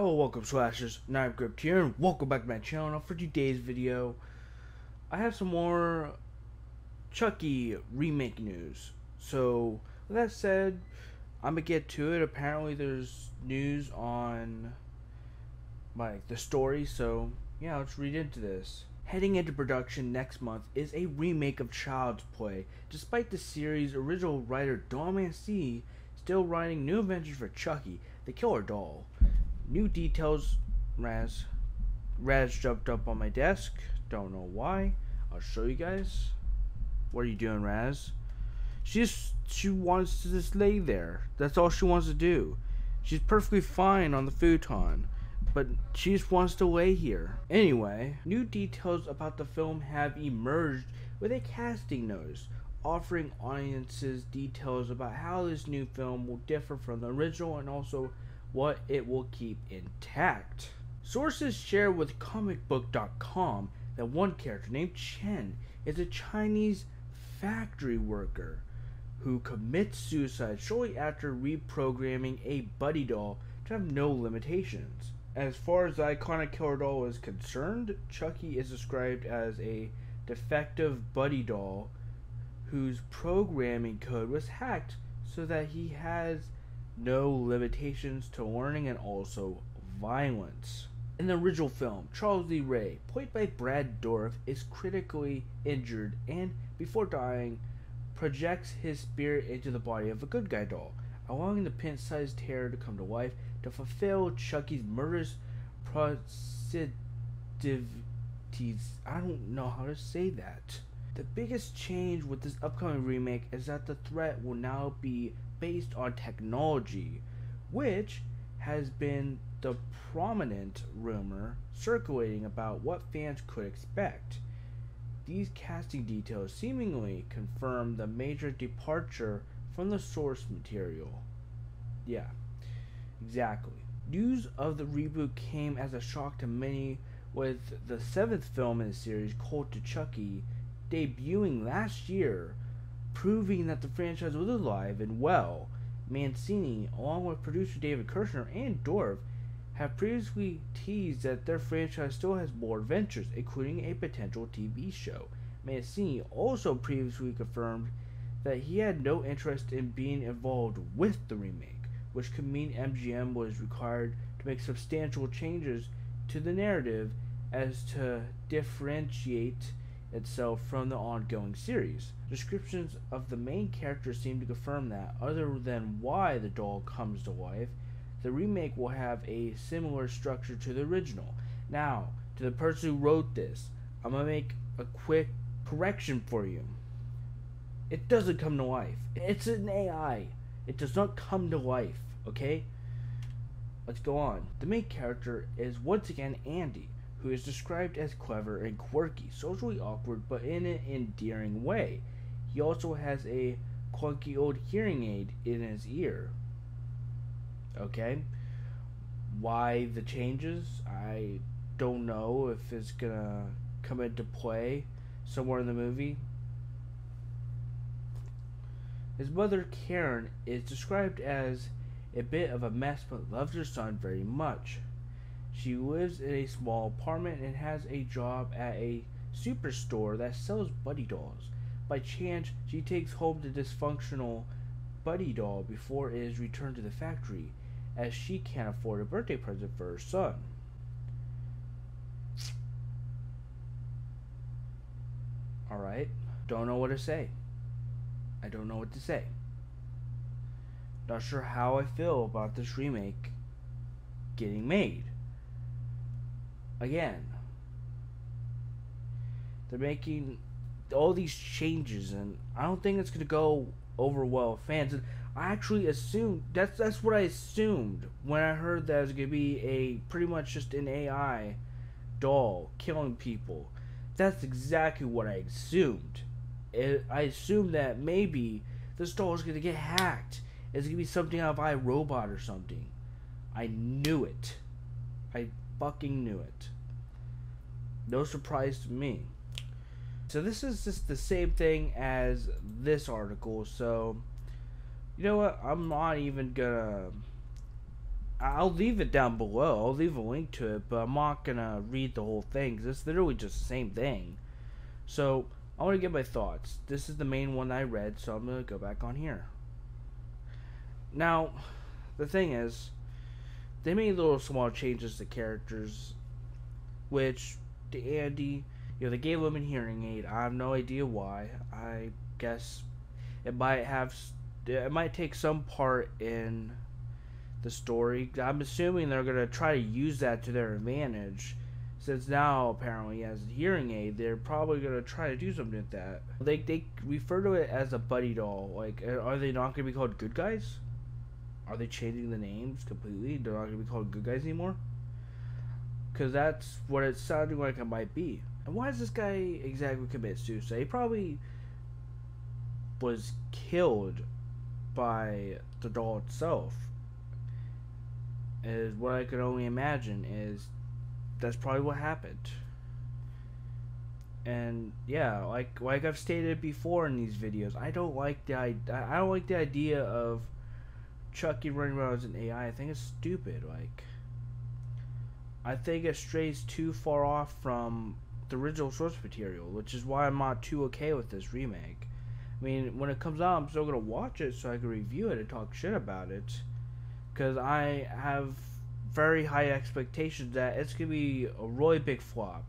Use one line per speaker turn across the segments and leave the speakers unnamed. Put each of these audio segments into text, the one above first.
Hello, welcome slashers, Knife Grip here, and welcome back to my channel. Now for today's video, I have some more Chucky remake news. So, with that said, I'm gonna get to it. Apparently there's news on the story, so yeah, let's read into this. Heading into production next month is a remake of Child's Play. Despite the series' original writer Don Mancini still writing new adventures for Chucky, the killer doll. New details. Raz jumped up on my desk. Don't know why. I'll show you guys. What are you doing, Raz? She wants to just lay there. That's all she wants to do. She's perfectly fine on the futon, but she just wants to lay here. Anyway, new details about the film have emerged with a casting notice, offering audiences details about how this new film will differ from the original and also what it will keep intact. Sources share with comicbook.com that one character named Chen is a Chinese factory worker who commits suicide shortly after reprogramming a buddy doll to have no limitations. As far as the iconic killer doll is concerned, Chucky is described as a defective buddy doll whose programming code was hacked so that he has no limitations to learning and also violence. In the original film, Charles Lee Ray, played by Brad Dourif, is critically injured and, before dying, projects his spirit into the body of a good guy doll, allowing the pint-sized terror to come to life to fulfill Chucky's murderous proclivities. I don't know how to say that. The biggest change with this upcoming remake is that the threat will now be based on technology, which has been the prominent rumor circulating about what fans could expect. These casting details seemingly confirm the major departure from the source material. Yeah, exactly. News of the reboot came as a shock to many, with the 7th film in the series, Cult of Chucky, debuting last year, proving that the franchise was alive and well. Mancini, along with producer David Kirshner and Dourif, have previously teased that their franchise still has more adventures, including a potential TV show. Mancini also previously confirmed that he had no interest in being involved with the remake, which could mean MGM was required to make substantial changes to the narrative as to differentiate itself from the ongoing series. Descriptions of the main characters seem to confirm that, other than why the doll comes to life, the remake will have a similar structure to the original. Now, to the person who wrote this, I'm going to make a quick correction for you. It doesn't come to life. It's an AI. It does not come to life, okay? Let's go on. The main character is once again Andy, who is described as clever and quirky, socially awkward, but in an endearing way. He also has a clunky old hearing aid in his ear. Okay? Why the changes? I don't know if it's gonna come into play somewhere in the movie. His mother, Karen, is described as a bit of a mess but loves her son very much. She lives in a small apartment and has a job at a superstore that sells buddy dolls. By chance, she takes home the dysfunctional buddy doll before it is returned to the factory, as she can't afford a birthday present for her son. Alright, don't know what to say. I don't know what to say. Not sure how I feel about this remake getting made. Again, they're making all these changes, and I don't think it's gonna go over well with fans. And I actually assumed that's what I assumed when I heard that it was gonna be a pretty much just an AI doll killing people. That's exactly what I assumed. I assumed that maybe this doll is gonna get hacked. It's gonna be something out of iRobot or something. I knew it. I fucking knew it. No surprise to me. So this is just the same thing as this article, so you know what, I'm not even gonna I'll leave it down below. I'll leave a link to it, but I'm not gonna read the whole thing because it's literally just the same thing. So I want to get my thoughts. This is the main one I read, so I'm gonna go back on here. Now, the thing is, they made little small changes to characters, which to Andy, they gave him a hearing aid. I have no idea why. I guess it might take some part in the story. I'm assuming they're gonna try to use that to their advantage, since now apparently he has a hearing aid. They're probably gonna try to do something with that. They refer to it as a buddy doll. Like, are they not gonna be called good guys? Are they changing the names completely? They're not gonna be called good guys anymore? Because that's what it's sounding like it might be. And why does this guy exactly commit suicide? He probably was killed by the doll itself. Is what I could only imagine is that's probably what happened. And yeah, like I've stated before in these videos, I don't like the idea of Chucky running around as an AI. I think it's stupid. Like, I think it strays too far off from the original source material, which is why I'm not too okay with this remake. I mean, when it comes out, I'm still gonna watch it so I can review it and talk shit about it, because I have very high expectations that it's gonna be a really big flop,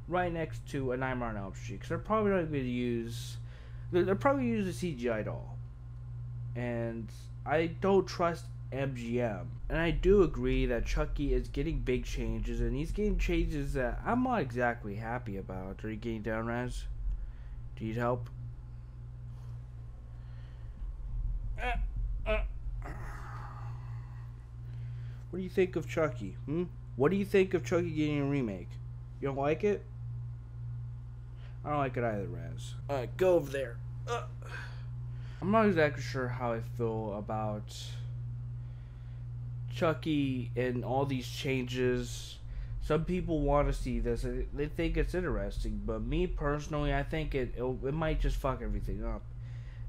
right next to A Nightmare on Elm Street. Because they're probably not gonna use, they're probably gonna use a CGI doll, and I don't trust MGM. And I do agree that Chucky is getting big changes, and he's getting changes that I'm not exactly happy about. Are you getting down, Raz? Do you need help? What do you think of Chucky? What do you think of Chucky getting a remake? You don't like it? I don't like it either, Raz. Alright, go over there. I'm not exactly sure how I feel about Chucky and all these changes. Some people want to see this. They think it's interesting. But me personally, I think it might just fuck everything up.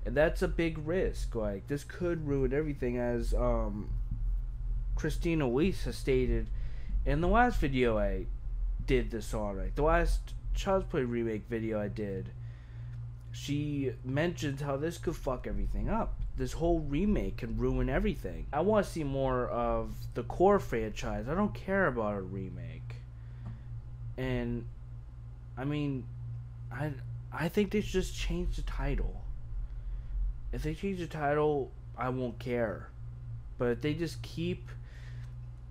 And that's a big risk. Like, this could ruin everything, as Christina Weiss has stated in the last video I did this on. Like, the last Child's Play remake video I did. She mentions how this could fuck everything up. This whole remake can ruin everything. I want to see more of the core franchise. I don't care about a remake. And I mean, I think they should just change the title. If they change the title, I won't care. But if they just keep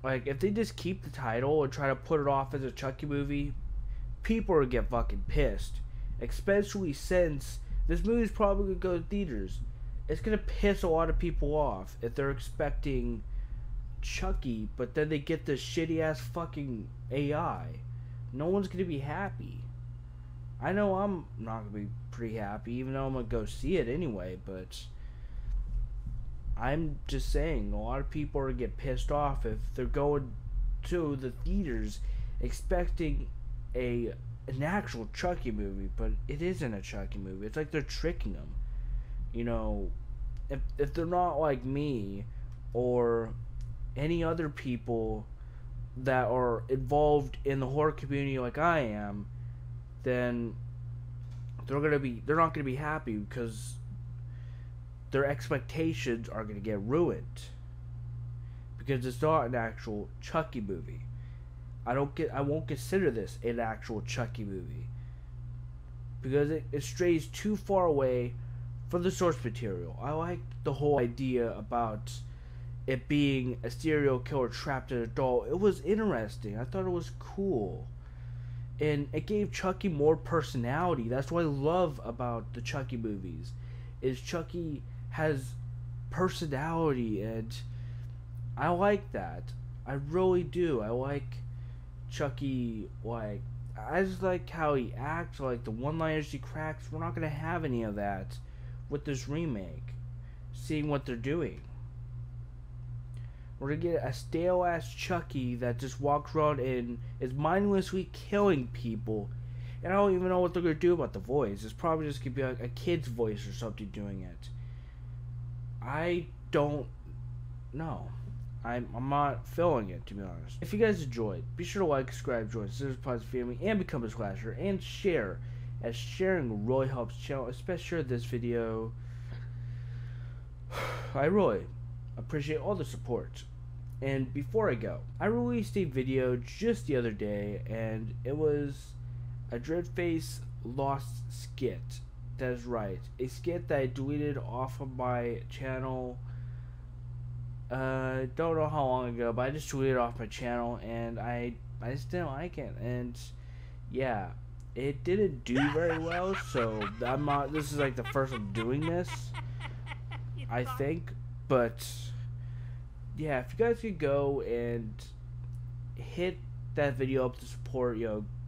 the title and try to put it off as a Chucky movie, people are gonna get fucking pissed. Especially since this movie's probably gonna go to theaters. It's gonna piss a lot of people off if they're expecting Chucky, but then they get this shitty ass fucking AI. No one's gonna be happy. I know I'm not gonna be pretty happy, even though I'm gonna go see it anyway, but I'm just saying, a lot of people are gonna get pissed off if they're going to the theaters expecting an actual Chucky movie, but it isn't a Chucky movie. It's like they're tricking them. You know, if they're not like me or any other people that are involved in the horror community like I am, then they're not gonna be happy, because their expectations are gonna get ruined, because it's not an actual Chucky movie. I won't consider this an actual Chucky movie, because it strays too far away from the source material. I like the whole idea about it being a serial killer trapped in a doll. It was interesting. I thought it was cool. And it gave Chucky more personality. That's what I love about the Chucky movies, is Chucky has personality, and I like that. I really do. I like Chucky. Like, I just like how he acts, like the one-liners he cracks. We're not gonna have any of that with this remake. Seeing what they're doing, we're gonna get a stale ass Chucky that just walks around and is mindlessly killing people, and I don't even know what they're gonna do about the voice. It's probably just gonna be like a kid's voice or something doing it. I don't know. I'm not feeling it, to be honest. If you guys enjoyed, be sure to like, subscribe, join the Scissors Positive family, and become a slasher, and share, as sharing really helps the channel, especially this video. I really appreciate all the support. And before I go, I released a video just the other day, and it was a Dreadface Lost skit. That is right, a skit that I deleted off of my channel. Don't know how long ago, but I just deleted it off my channel, and I just didn't like it, and yeah, it didn't do very well. So I'm not. This is like the first I'm doing this, I think, but yeah, if you guys could go and hit that video up to support,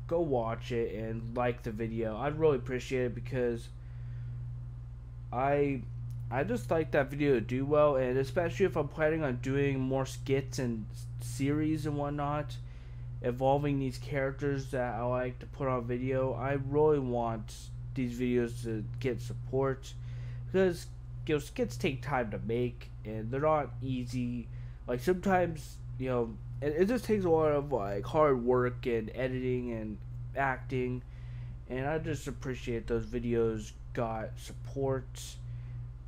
go watch it and like the video. I'd really appreciate it, because I just like that video to do well, and especially if I'm planning on doing more skits and series and whatnot involving these characters that I like to put on video. I really want these videos to get support, because skits take time to make, and they're not easy. Like, sometimes it just takes a lot of like hard work and editing and acting, and I just appreciate those videos got support.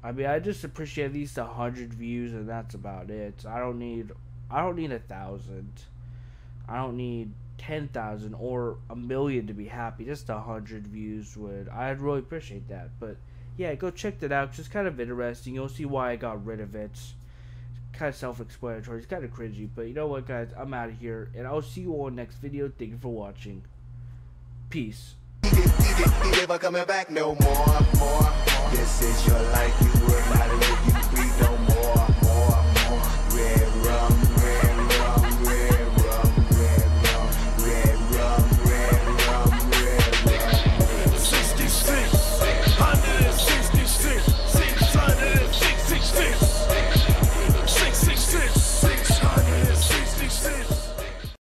I mean, I just appreciate at least 100 views, and that's about it. I don't need 1,000. I don't need 10,000 or 1,000,000 to be happy. Just 100 views I'd really appreciate that. But yeah, go check that out. It's just kind of interesting. You'll see why I got rid of it. It's kind of self-explanatory. It's kind of cringy, but you know what, guys? I'm out of here, and I'll see you all in the next video. Thank you for watching. Peace.
He never coming back no more.